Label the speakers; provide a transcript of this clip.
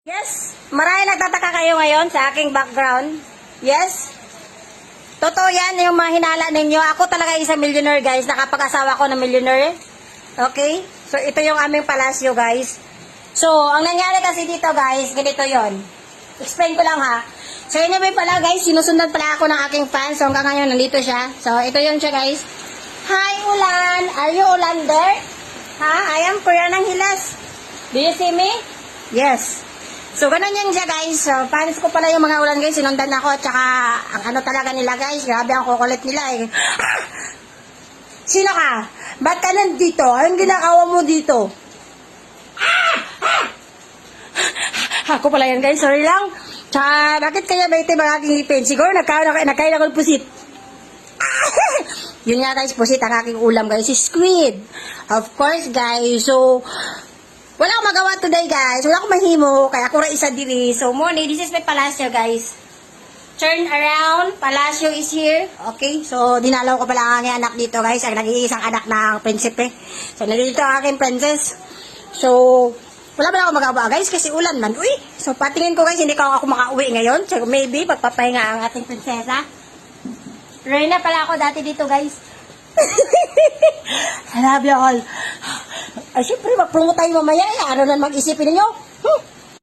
Speaker 1: Yes, marahil nagtataka kayo ngayon sa aking background. Yes, totoo yan yung mga hinala ninyo. Ako talaga isang millionaire guys, nakapag-asawa ko na millionaire. Okay, so ito yung aming palasyo guys. So, ang nangyari kasi dito guys, ganito yon. Explain ko lang ha. So, anyway pala guys, sinusundan pala ako ng aking fans. So, hanggang ngayon nandito siya. So, ito yun siya guys. Hi Ulan, are you Ulan there? Ha? I am Kuya ng Hilas. Do you see me? Yes. So, ganun yan siya guys. So, fans ko pala yung mga ulan guys. Sinundan ako. At saka, ang ano talaga nila guys. Grabe ang kukulit nila eh. Sino ka? Ba't ka nandito? Anong ginagawa mo dito? Ako pala yan guys. Sorry lang. Tsaka, bakit kaya ba ito yung aking ngipin? Siguro nagkain ako ng pusit. Yun nga guys, pusit ang aking ulam guys. Squid. Of course guys. So, wala akong magawa today guys. Wala akong mahimo. Kaya ako isa diri. So morning, this is my palasyo guys. Turn around. Palasyo is here. Okay. So dinalaw ko pala ang aking anak dito guys. Ang nag-iisang anak ng prinsipe. So nandito ang aking princess. So wala ba akong magawa guys. Kasi ulan man. Uy. So patingin ko guys. Hindi ako makauwi ngayon. So maybe pagpapahinga ang ating prinsesa. Reyna pala ako dati dito guys. I love you all. Ay, syempre, mag-promote tayo mamaya. Ano na mag-isipin ninyo?